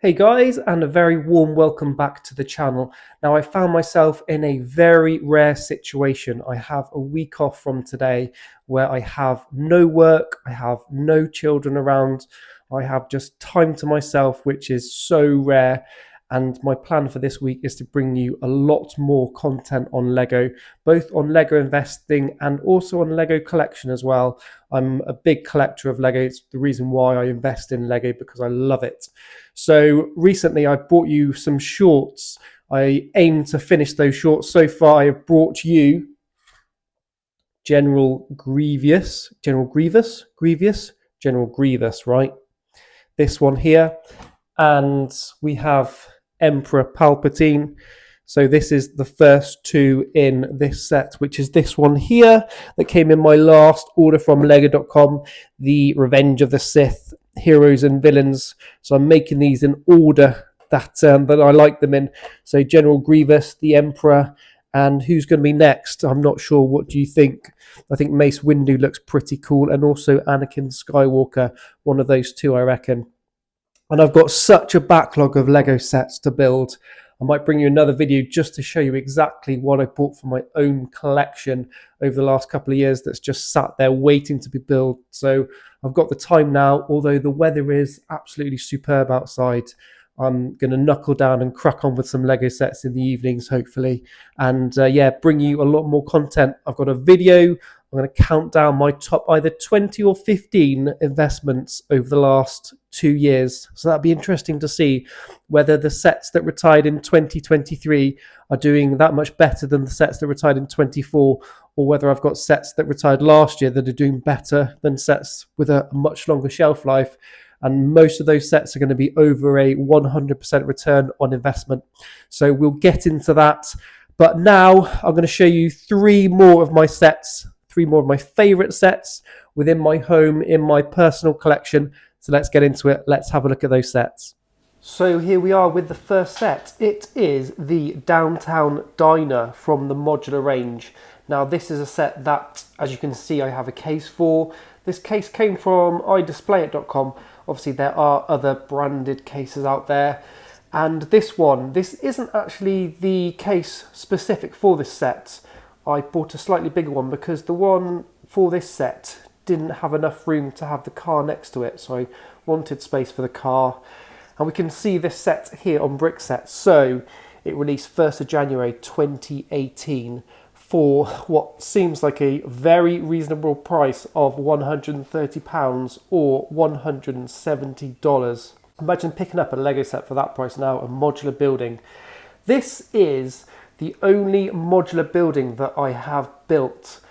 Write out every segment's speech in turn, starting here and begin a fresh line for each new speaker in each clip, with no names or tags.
Hey guys, and a very warm welcome back to the channel. Now I found myself in a very rare situation. I have a week off from today where I have no work, I have no children around, I have just time to myself, which is so rare. And my plan for this week is to bring you a lot more content on Lego, both on Lego investing and also on Lego collection as well. I'm a big collector of Lego. It's the reason why I invest in Lego, because I love it. So recently I brought you some shorts. I aim to finish those shorts. So far I have brought you General Grievous, right? This one here. And we have Emperor Palpatine. So this is the first two in this set, which is this one here that came in my last order from Lego.com, the Revenge of the Sith heroes and villains. So I'm making these in order that I like them in. So General Grievous, the Emperor, and who's going to be next? I'm not sure. What do you think? I think Mace Windu looks pretty cool, and also Anakin Skywalker, one of those two I reckon. And I've got such a backlog of Lego sets to build. I might bring you another video just to show you exactly what I bought for my own collection over the last couple of years that's just sat there waiting to be built. So I've got the time now, although the weather is absolutely superb outside. I'm going to knuckle down and crack on with some Lego sets in the evenings, hopefully. And bring you a lot more content. I've got a video. I'm going to count down my top either 20 or 15 investments over the last 2 years. So that'll be interesting to see whether the sets that retired in 2023 are doing that much better than the sets that retired in 24, or whether I've got sets that retired last year that are doing better than sets with a much longer shelf life. And most of those sets are going to be over a 100% return on investment. So we'll get into that. But now I'm going to show you three more of my favorite sets within my home in my personal collection. So let's get into it. Let's have a look at those sets. So here we are with the first set. It is the Downtown Diner from the modular range. Now this is a set that, as you can see, I have a case for. This case came from idisplayit.com. Obviously there are other branded cases out there. And this isn't actually the case specific for this set. I bought a slightly bigger one because the one for this set didn't have enough room to have the car next to it. So I wanted space for the car. And we can see this set here on Brickset. So it released 1st of January 2018 for what seems like a very reasonable price of £130 or $170. Imagine picking up a Lego set for that price now, a modular building. This is the only modular building that I have built,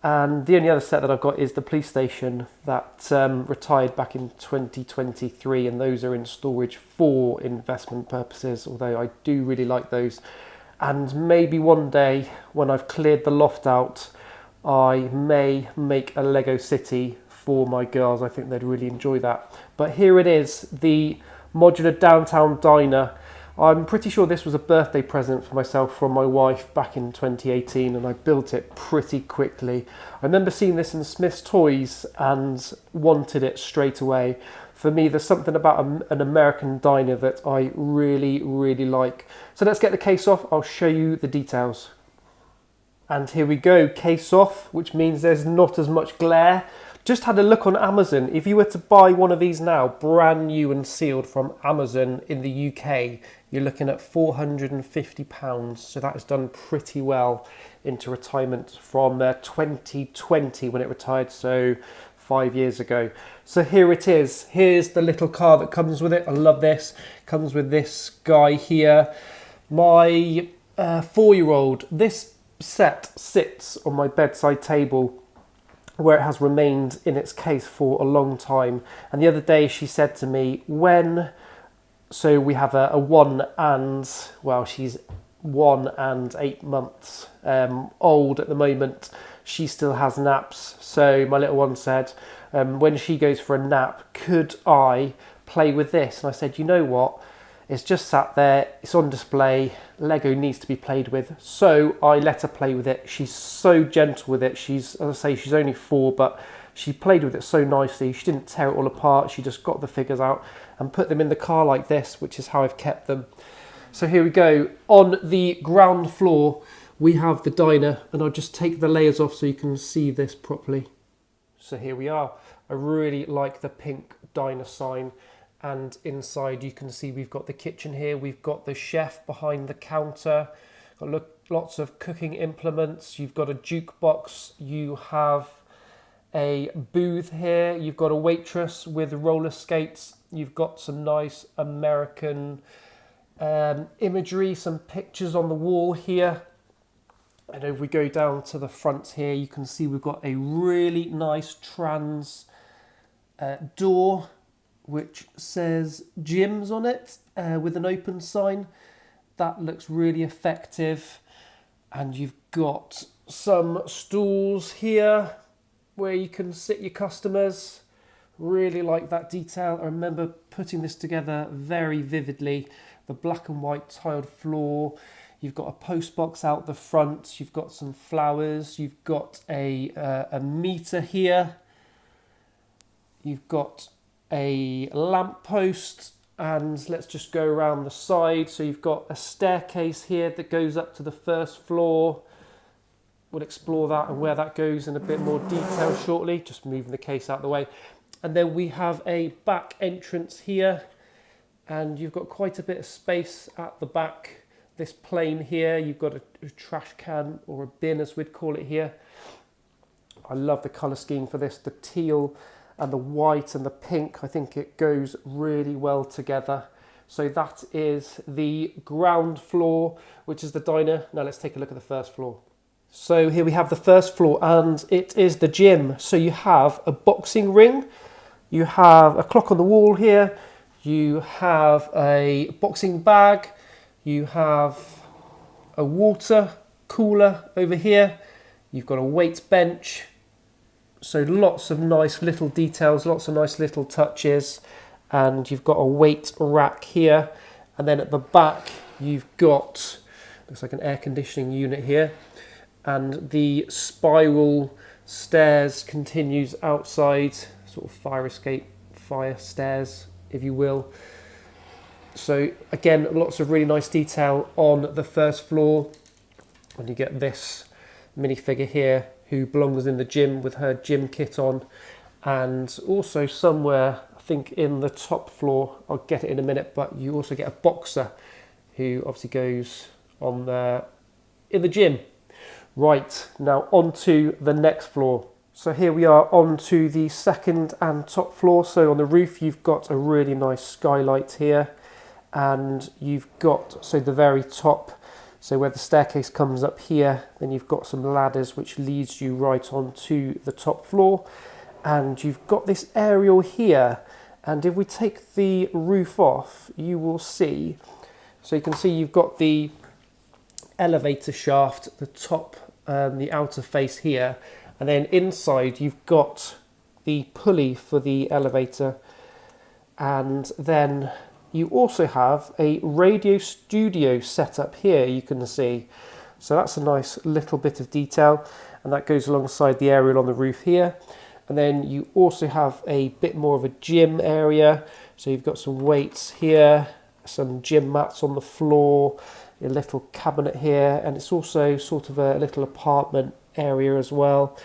and the only other set that I've got is the police station that retired back in 2023, and those are in storage for investment purposes, although I do really like those. And maybe one day when I've cleared the loft out, I may make a Lego city for my girls. I think they'd really enjoy that. But here it is, the modular Downtown Diner. I'm pretty sure this was a birthday present for myself from my wife back in 2018, and I built it pretty quickly. I remember seeing this in Smith's Toys and wanted it straight away. For me, there's something about an American diner that I really, really like. So let's get the case off. I'll show you the details. And here we go, case off, which means there's not as much glare. Just had a look on Amazon. If you were to buy one of these now, brand new and sealed from Amazon in the UK, you're looking at £450. So that is done pretty well into retirement from 2020 when it retired, so 5 years ago. So here it is. Here's the little car that comes with it. I love this. Comes with this guy here. My 4-year-old, this set sits on my bedside table where it has remained in its case for a long time. And the other day she said to me, so we have a she's 1 and 8 months old at the moment. She still has naps. So my little one said, when she goes for a nap, could I play with this? And I said, you know what? It's just sat there, it's on display, Lego needs to be played with. So I let her play with it. She's so gentle with it. She's, as I say, she's only 4, but She played with it so nicely. She didn't tear it all apart. She just got the figures out and put them in the car like this, which is how I've kept them. So here we go. On the ground floor, we have the diner, and I'll just take the layers off so you can see this properly. So here we are. I really like the pink diner sign, and inside you can see we've got the kitchen here. We've got the chef behind the counter. Got lots of cooking implements. You've got a jukebox. You have a booth here. You've got a waitress with roller skates. You've got some nice American imagery, some pictures on the wall here. And if we go down to the front here, you can see we've got a really nice trans door, which says gyms on it with an open sign. That looks really effective. And you've got some stools here where you can sit your customers. Really like that detail. I remember putting this together very vividly. The black and white tiled floor. You've got a post box out the front. You've got some flowers. You've got a meter here. You've got a lamp post, and let's just go around the side. So you've got a staircase here that goes up to the first floor. We'll explore that and where that goes in a bit more detail shortly, just moving the case out of the way. And then we have a back entrance here, and you've got quite a bit of space at the back. This plane here, you've got a trash can, or a bin as we'd call it here. I love the colour scheme for this, the teal and the white and the pink. I think it goes really well together. So that is the ground floor, which is the diner. Now let's take a look at the first floor. So here we have the first floor, and it is the gym. So you have a boxing ring, you have a clock on the wall here, you have a boxing bag, you have a water cooler over here, you've got a weight bench. So lots of nice little details, lots of nice little touches. And you've got a weight rack here. And then at the back, you've got, looks like an air conditioning unit here. And the spiral stairs continues outside, sort of fire escape, fire stairs, if you will. So again, lots of really nice detail on the first floor. And you get this minifigure here who belongs in the gym with her gym kit on. And also somewhere, I think in the top floor, I'll get it in a minute, but you also get a boxer who obviously goes on there in the gym. Right, now on to the next floor. So here we are on to the second and top floor. So on the roof, you've got a really nice skylight here. And you've got, so the very top, so where the staircase comes up here, then you've got some ladders which leads you right onto the top floor. And you've got this aerial here. And if we take the roof off, you will see, so you can see you've got the elevator shaft, the top, the outer face here. And then inside you've got the pulley for the elevator. And then you also have a radio studio set up here, you can see. So that's a nice little bit of detail, and that goes alongside the aerial on the roof here. And then you also have a bit more of a gym area. So you've got some weights here, some gym mats on the floor, a little cabinet here, and it's also sort of a little apartment area as well.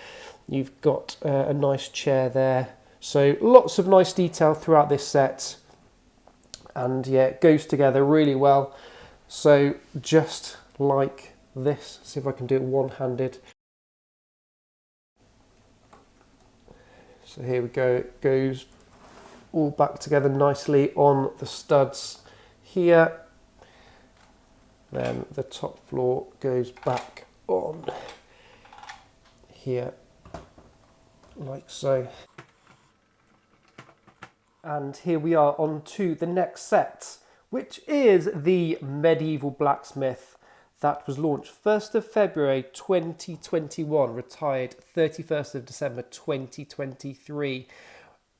You've got a nice chair there. So lots of nice detail throughout this set. And yeah, it goes together really well. So just like this, see if I can do it one-handed. So here we go, it goes all back together nicely on the studs here. Then the top floor goes back on here, like so. And here we are on to the next set, which is the Medieval Blacksmith that was launched 1st of February 2021, retired 31st of December 2023.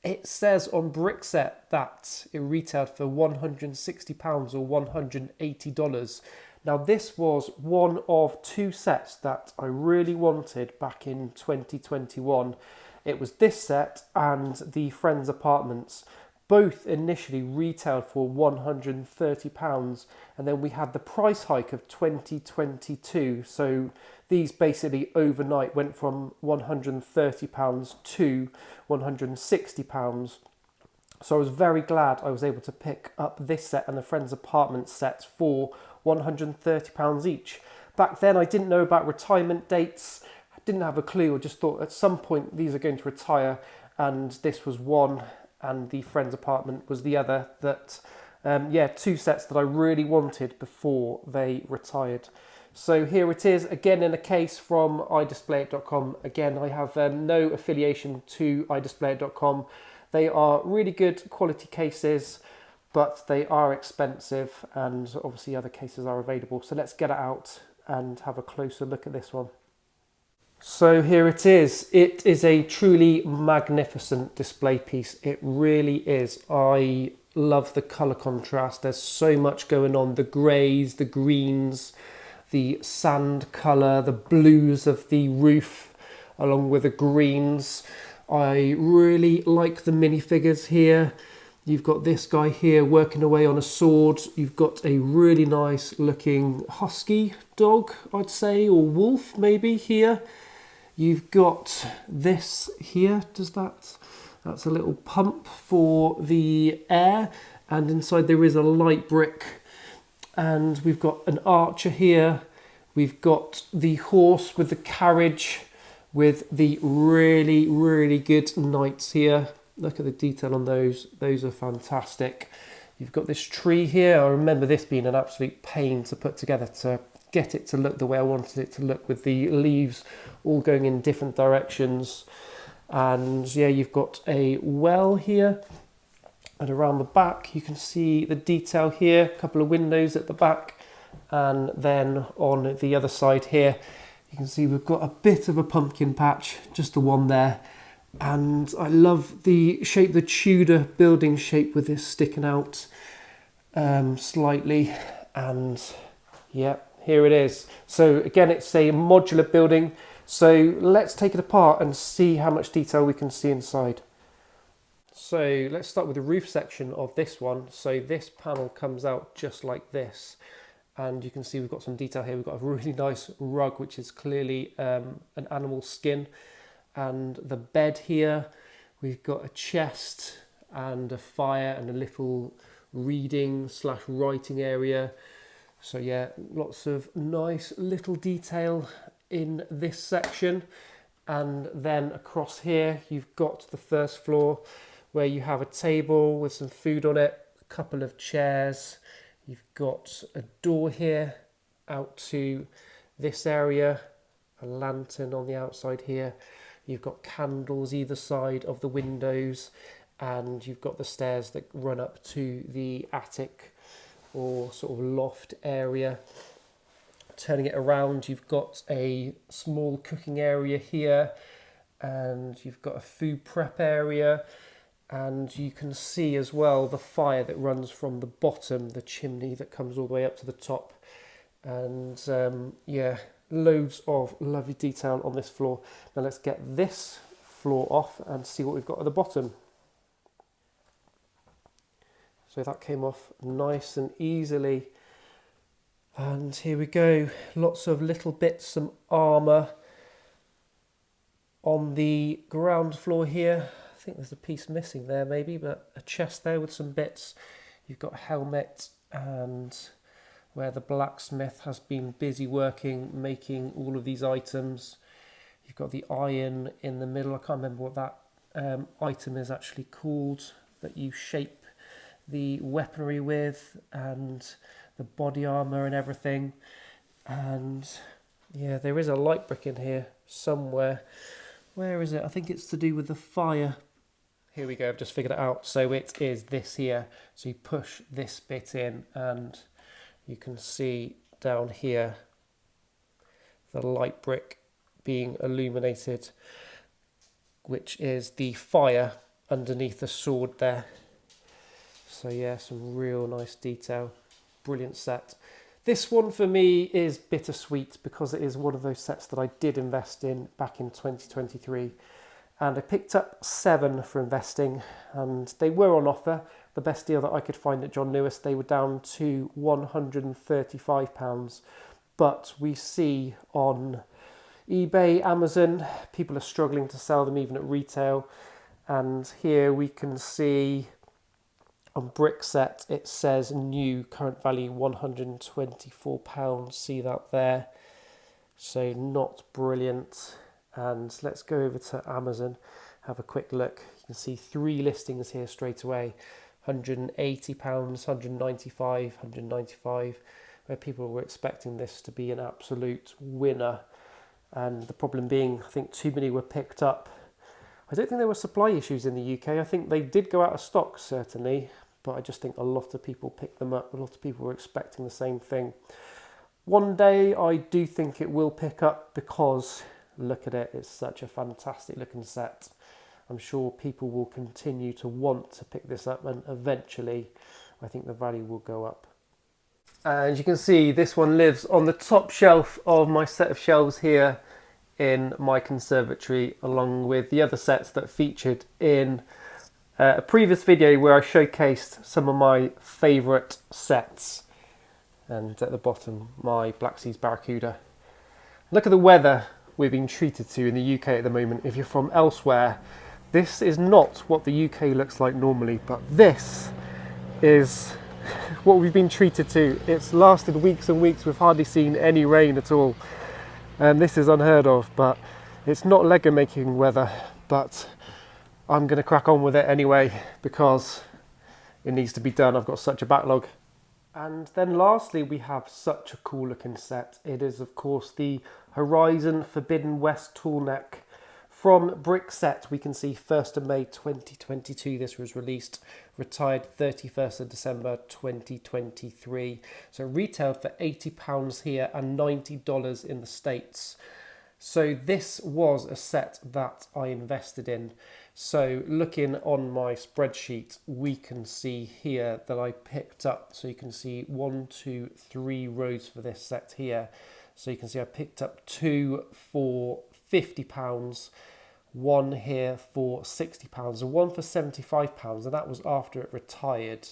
It says on Brickset that it retailed for £160 or $180. Now this was one of two sets that I really wanted back in 2021. It was this set and the Friends Apartments. Both initially retailed for £130, and then we had the price hike of 2022. So these basically overnight went from £130 to £160. So I was very glad I was able to pick up this set and the Friends Apartment sets for £130 each. Back then I didn't know about retirement dates, I didn't have a clue, I just thought at some point these are going to retire, and this was one and the Friends Apartment was the other that, two sets that I really wanted before they retired. So here it is, again in a case from iDisplayIt.com. Again, I have no affiliation to iDisplayIt.com. They are really good quality cases, but they are expensive, and obviously other cases are available. So let's get it out and have a closer look at this one. So here it is. It is a truly magnificent display piece. It really is. I love the colour contrast. There's so much going on. The greys, the greens, the sand colour, the blues of the roof, along with the greens. I really like the minifigures here. You've got this guy here working away on a sword. You've got a really nice looking husky dog, I'd say, or wolf maybe here. You've got this here. That's a little pump for the air, and inside there is a light brick. And we've got an archer here. We've got the horse with the carriage, with the really, really good knights here. Look at the detail on those. Those are fantastic. You've got this tree here. I remember this being an absolute pain to put together to get it to look the way I wanted it to look, with the leaves all going in different directions. And yeah, you've got a well here. And around the back, you can see the detail here. A couple of windows at the back. And then on the other side here, you can see we've got a bit of a pumpkin patch, just the one there. And I love the shape, the Tudor building shape with this sticking out slightly. And yeah, here it is. So again, it's a modular building. So let's take it apart and see how much detail we can see inside. So let's start with the roof section of this one. So this panel comes out just like this. And you can see we've got some detail here. We've got a really nice rug, which is clearly an animal skin. And the bed here, we've got a chest and a fire and a little reading / writing area. So yeah, lots of nice little detail in this section. And then across here, you've got the first floor where you have a table with some food on it, a couple of chairs. You've got a door here out to this area, a lantern on the outside here. You've got candles either side of the windows, and you've got the stairs that run up to the attic or sort of loft area. Turning it around, you've got a small cooking area here, and you've got a food prep area. And you can see as well the fire that runs from the bottom, the chimney that comes all the way up to the top. And yeah, loads of lovely detail on this floor. Now let's get this floor off and see what we've got at the bottom. So that came off nice and easily. And here we go, lots of little bits, some armour on the ground floor here. I think there's a piece missing there maybe, but a chest there with some bits. You've got a helmet, and where the blacksmith has been busy working, making all of these items. You've got the iron in the middle. I can't remember what that item is actually called, that you shape the weaponry with, and the body armour and everything. And yeah, there is a light brick in here somewhere. Where is it? I think it's to do with the fire. Here we go, I've just figured it out. So it is this here. So you push this bit in and you can see down here the light brick being illuminated, which is the fire underneath the sword there. So yeah, some real nice detail. Brilliant set. This one for me is bittersweet because it is one of those sets that I did invest in back in 2023. and I picked up 7 for investing, and they were on offer. The best deal that I could find at John Lewis, they were down to £135, but we see on eBay, Amazon, people are struggling to sell them even at retail. And here we can see on Brickset, it says new, current value £124. See that there? So not brilliant. And let's go over to Amazon, have a quick look. You can see 3 listings here straight away. £180, £195, £195, where people were expecting this to be an absolute winner. And the problem being, I think too many were picked up. I don't think there were supply issues in the UK. I think they did go out of stock, certainly, but I just think a lot of people picked them up. A lot of people were expecting the same thing. One day I do think it will pick up, because look at it, it's such a fantastic looking set. I'm sure people will continue to want to pick this up, and eventually I think the value will go up. And you can see this one lives on the top shelf of my set of shelves here in my conservatory, along with the other sets that featured in a previous video where I showcased some of my favourite sets. And at the bottom, my Black Seas Barracuda. Look at the weather we're being treated to in the UK at the moment. If you're from elsewhere, this is not what the UK looks like normally, but this is what we've been treated to. It's lasted weeks and weeks. We've hardly seen any rain at all. And this is unheard of, but it's not Lego making weather, but I'm going to crack on with it anyway, because it needs to be done. I've got such a backlog. And then lastly, we have such a cool looking set. It is, of course, the Horizon Forbidden West tool neck. From Brickset, we can see 1st of May 2022 this was released, retired 31st of December 2023. So retailed for £80 here and $90 in the States. So this was a set that I invested in. So looking on my spreadsheet, we can see here that I picked up, so you can see 1, 2, 3 rows for this set here. So you can see I picked up 2 for £50, 1 here for £60 and 1 for £75, and that was after it retired.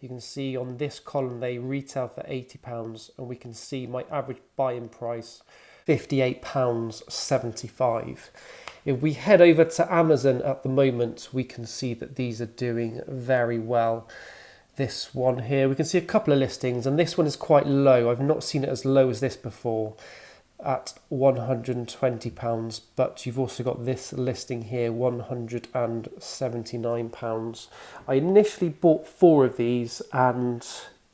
You can see on this column they retail for £80, and we can see my average buy-in price £58.75. If we head over to Amazon at the moment, we can see that these are doing very well. This one here, we can see a couple of listings, and this one is quite low. I've not seen it as low as this before, at £120, but you've also got this listing here, £179. I initially bought 4 of these, and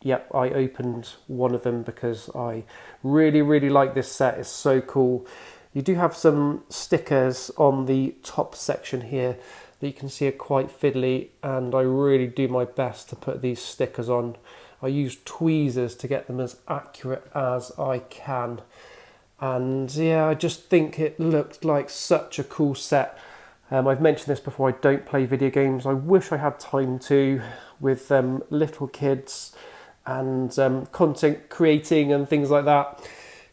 yep, I opened one of them because I really like this set. It's so cool. You do have some stickers on the top section here that you can see are quite fiddly, and I really do my best to put these stickers on. I use tweezers to get them as accurate as I can. And yeah, I just think it looked like such a cool set. I've mentioned this before, I don't play video games. I wish I had time to, with little kids and content creating and things like that.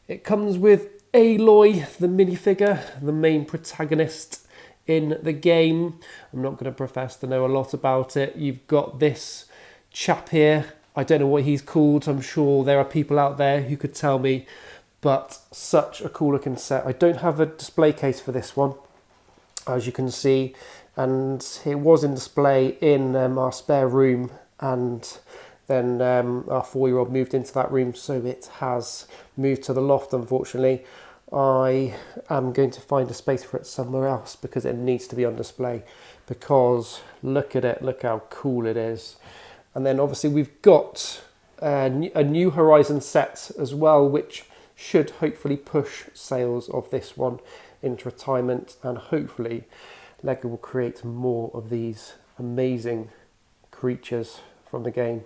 It comes with Aloy, the minifigure, the main protagonist in the game. I'm not going to profess to know a lot about it. You've got this chap here. I don't know what he's called. I'm sure there are people out there who could tell me, but such a cool looking set. I don't have a display case for this one, as you can see, and it was in display in our spare room, and then our 4-year-old moved into that room, so it has moved to the loft, unfortunately. I am going to find a space for it somewhere else because it needs to be on display, because look at it, look how cool it is. And then obviously we've got a new Horizon set as well, which should hopefully push sales of this one into retirement, and hopefully LEGO will create more of these amazing creatures from the game.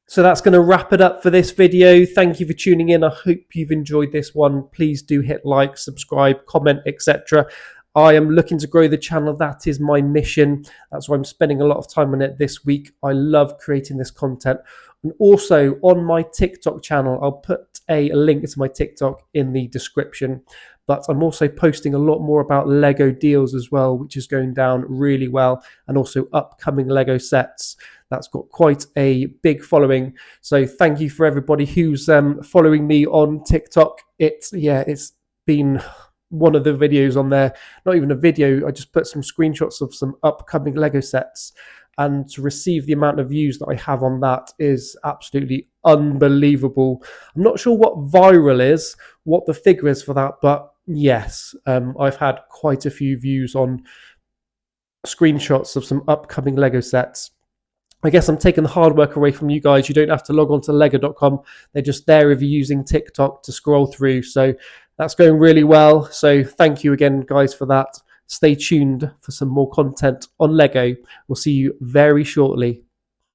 So that's going to wrap it up for this video. Thank you for tuning in. I hope you've enjoyed this one. Please do hit like, subscribe, comment, etc. I am looking to grow the channel. That is my mission. That's why I'm spending a lot of time on it this week. I love creating this content. And also on my TikTok channel, I'll put a link to my TikTok in the description. but I'm also posting a lot more about Lego deals as well, which is going down really well, and also upcoming Lego sets. That's got quite a big following. So thank you for everybody who's following me on TikTok. It's been one of the videos on there, not even a video, I just put some screenshots of some upcoming Lego sets, and to receive the amount of views that I have on that is absolutely unbelievable. I'm not sure what viral is, what the figure is for that, but yes, I've had quite a few views on screenshots of some upcoming Lego sets. I guess I'm taking the hard work away from you guys. You don't have to log on to lego.com. They're just there if you're using TikTok to scroll through. So that's going really well. So thank you again, guys, for that. Stay tuned for some more content on Lego. We'll see you very shortly.